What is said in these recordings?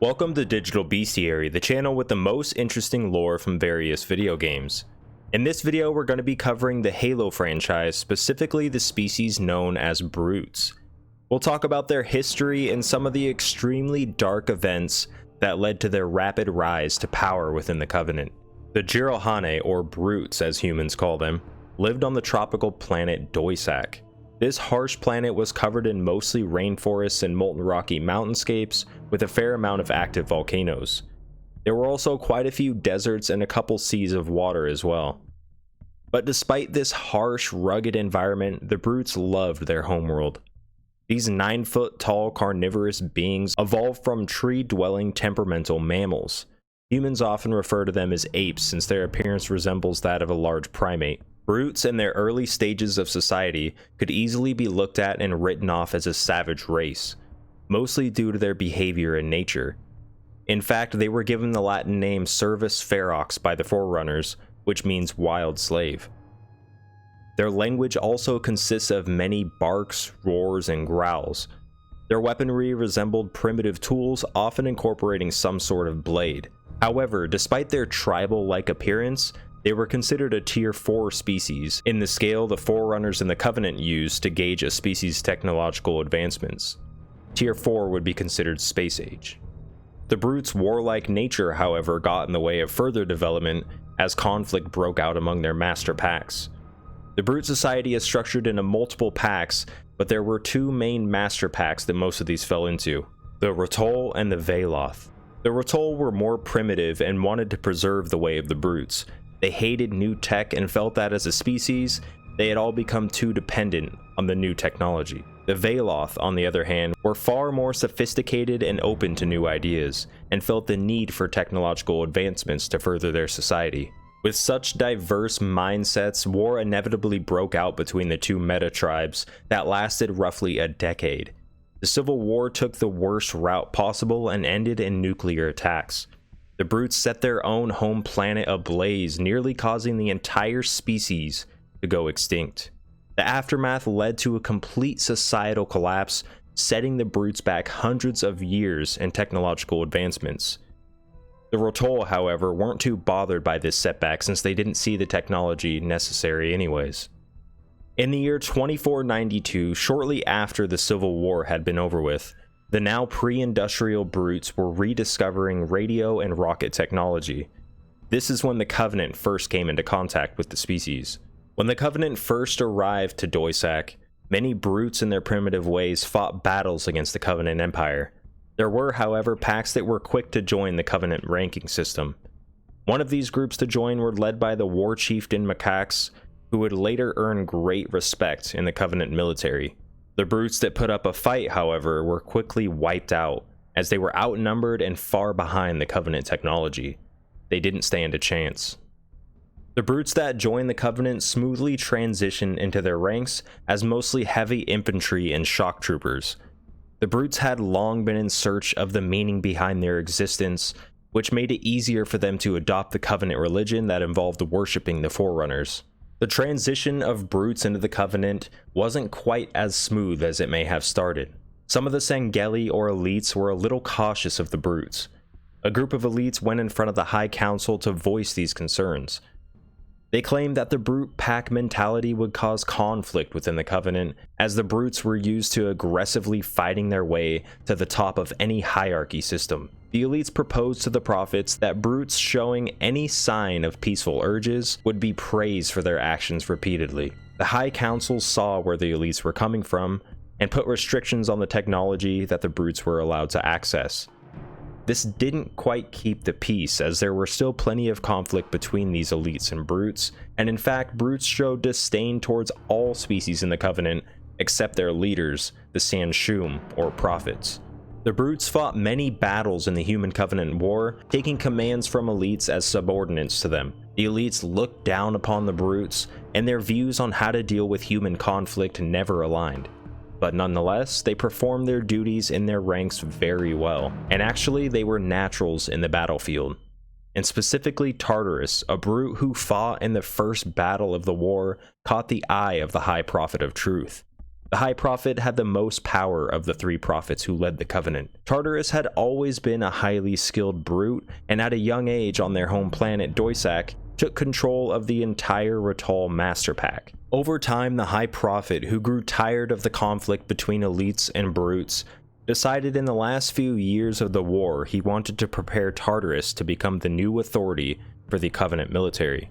Welcome to Digital Bestiary, the channel with the most interesting lore from various video games. In this video, we're going to be covering the Halo franchise, specifically the species known as brutes. We'll talk about their history and some of the extremely dark events that led to their rapid rise to power within the Covenant. The Jiralhanae, or brutes as humans call them, lived on the tropical planet doisac. This harsh planet was covered in mostly rainforests and molten rocky mountainscapes with a fair amount of active volcanoes. There were also quite a few deserts and a couple seas of water as well. But despite this harsh, rugged environment, the brutes loved their homeworld. These 9-foot tall carnivorous beings evolved from tree-dwelling temperamental mammals. Humans often refer to them as apes since their appearance resembles that of a large primate. Brutes in their early stages of society could easily be looked at and written off as a savage race, mostly due to their behavior and nature. In fact, they were given the Latin name Servus Ferox by the Forerunners, which means wild slave. Their language also consists of many barks, roars, and growls. Their weaponry resembled primitive tools, often incorporating some sort of blade. However, despite their tribal-like appearance, they were considered a Tier 4 species in the scale the Forerunners and the Covenant used to gauge a species' technological advancements. Tier 4 would be considered space age. The brutes' warlike nature, however, got in the way of further development as conflict broke out among their master packs. The brute society is structured into multiple packs, but there were two main master packs that most of these fell into: the Rotol and the Veloth. The Rotol were more primitive and wanted to preserve the way of the brutes. They hated new tech and felt that as a species, they had all become too dependent on the new technology. The Veloth, on the other hand, were far more sophisticated and open to new ideas, and felt the need for technological advancements to further their society. With such diverse mindsets, war inevitably broke out between the two meta-tribes that lasted roughly a decade. The Civil War took the worst route possible and ended in nuclear attacks. The brutes set their own home planet ablaze, nearly causing the entire species to go extinct. The aftermath led to a complete societal collapse, setting the brutes back hundreds of years in technological advancements. The Rotol, however, weren't too bothered by this setback since they didn't see the technology necessary anyways. In the year 2492, shortly after the Civil War had been over with, the now pre-industrial brutes were rediscovering radio and rocket technology. This is when the Covenant first came into contact with the species. When the Covenant first arrived to doisac, many brutes in their primitive ways fought battles against the Covenant Empire. There were, however, packs that were quick to join the Covenant ranking system. One of these groups to join were led by the war chieftain macaques, who would later earn great respect in the Covenant military. The brutes that put up a fight, however, were quickly wiped out, as they were outnumbered and far behind the Covenant technology. They didn't stand a chance. The brutes that joined the Covenant smoothly transitioned into their ranks as mostly heavy infantry and shock troopers. The brutes had long been in search of the meaning behind their existence, which made it easier for them to adopt the Covenant religion that involved worshipping the Forerunners. The transition of brutes into the Covenant wasn't quite as smooth as it may have started. Some of the Sangeli or elites were a little cautious of the brutes. A group of elites went in front of the High Council to voice these concerns. They claimed that the brute pack mentality would cause conflict within the Covenant, as the brutes were used to aggressively fighting their way to the top of any hierarchy system. The elites proposed to the prophets that brutes showing any sign of peaceful urges would be praised for their actions repeatedly. The High Council saw where the elites were coming from and put restrictions on the technology that the brutes were allowed to access. This didn't quite keep the peace, as there were still plenty of conflict between these elites and brutes, and in fact, brutes showed disdain towards all species in the Covenant except their leaders, the Sanshum, or prophets. The brutes fought many battles in the Human Covenant War, taking commands from elites as subordinates to them. The elites looked down upon the brutes, and their views on how to deal with human conflict never aligned. But nonetheless, they performed their duties in their ranks very well, and actually they were naturals in the battlefield. And specifically Tartarus, a brute who fought in the first battle of the war, caught the eye of the High Prophet of Truth. The High Prophet had the most power of the three prophets who led the Covenant. Tartarus had always been a highly skilled brute, and at a young age on their home planet Doisac, took control of the entire Ratal Master Pack. Over time, the High Prophet, who grew tired of the conflict between elites and brutes, decided in the last few years of the war he wanted to prepare Tartarus to become the new authority for the Covenant military.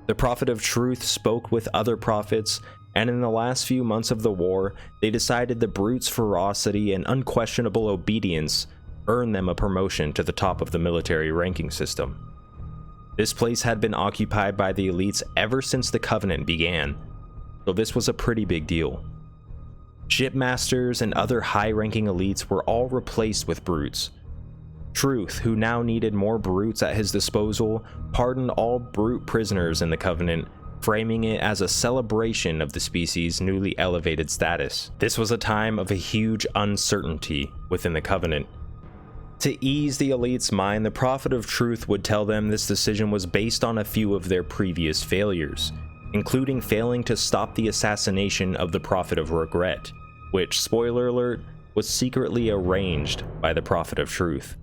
The Prophet of Truth spoke with other prophets, and in the last few months of the war, they decided the brute's ferocity and unquestionable obedience earned them a promotion to the top of the military ranking system. This place had been occupied by the elites ever since the Covenant began, so this was a pretty big deal. Shipmasters and other high-ranking elites were all replaced with brutes. Truth, who now needed more brutes at his disposal, pardoned all brute prisoners in the Covenant, framing it as a celebration of the species' newly elevated status. This was a time of a huge uncertainty within the Covenant. To ease the elite's mind, the Prophet of Truth would tell them this decision was based on a few of their previous failures, including failing to stop the assassination of the Prophet of Regret, which, spoiler alert, was secretly arranged by the Prophet of Truth.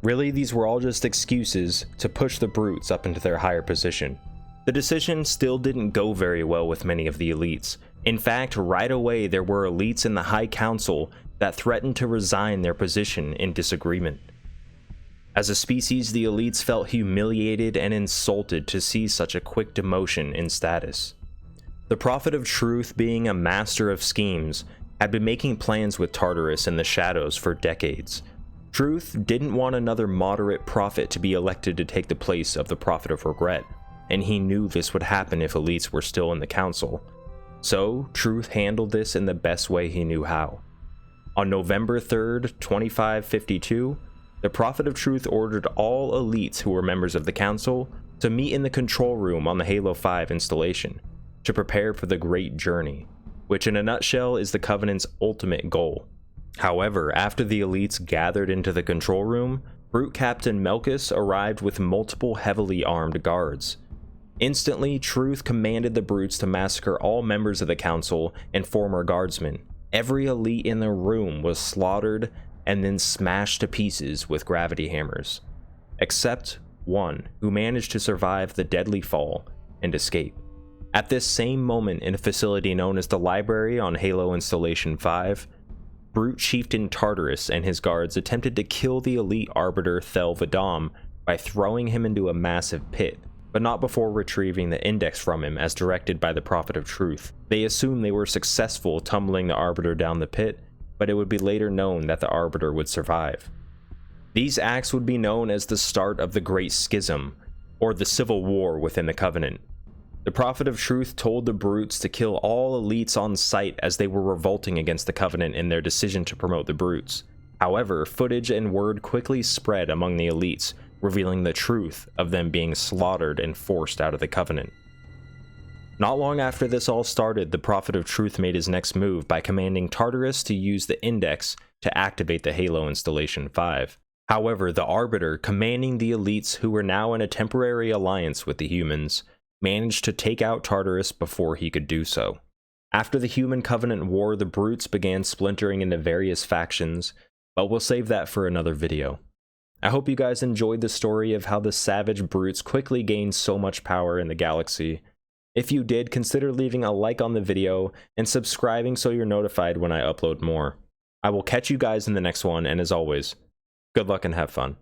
Really, these were all just excuses to push the brutes up into their higher position. The decision still didn't go very well with many of the elites. In fact, right away there were elites in the High Council that threatened to resign their position in disagreement. As a species, the elites felt humiliated and insulted to see such a quick demotion in status. The Prophet of Truth, being a master of schemes, had been making plans with Tartarus in the shadows for decades. Truth didn't want another moderate prophet to be elected to take the place of the Prophet of Regret, and he knew this would happen if elites were still in the council. So, Truth handled this in the best way he knew how. On November 3rd, 2552, the Prophet of Truth ordered all elites who were members of the council to meet in the control room on the Halo 5 installation to prepare for the Great Journey, which in a nutshell is the Covenant's ultimate goal. However, after the elites gathered into the control room, Brute Captain Melkus arrived with multiple heavily armed guards. Instantly, Truth commanded the brutes to massacre all members of the council and former guardsmen. Every elite in the room was slaughtered and then smashed to pieces with gravity hammers, except one who managed to survive the deadly fall and escape. At this same moment, in a facility known as the Library on Halo Installation 5, Brute Chieftain Tartarus and his guards attempted to kill the elite arbiter Thel Vadam by throwing him into a massive pit, but not before retrieving the index from him as directed by the Prophet of Truth. They assumed they were successful tumbling the Arbiter down the pit, but it would be later known that the Arbiter would survive. These acts would be known as the start of the Great Schism, or the Civil War within the Covenant. The Prophet of Truth told the brutes to kill all elites on sight as they were revolting against the Covenant in their decision to promote the brutes. However, footage and word quickly spread among the elites, revealing the truth of them being slaughtered and forced out of the Covenant. Not long after this all started, the Prophet of Truth made his next move by commanding Tartarus to use the index to activate the Halo Installation 5. However, the Arbiter, commanding the elites who were now in a temporary alliance with the humans, managed to take out Tartarus before he could do so. After the Human Covenant War, the brutes began splintering into various factions, but we'll save that for another video. I hope you guys enjoyed the story of how the savage brutes quickly gained so much power in the galaxy. If you did, consider leaving a like on the video and subscribing so you're notified when I upload more. I will catch you guys in the next one, and as always, good luck and have fun.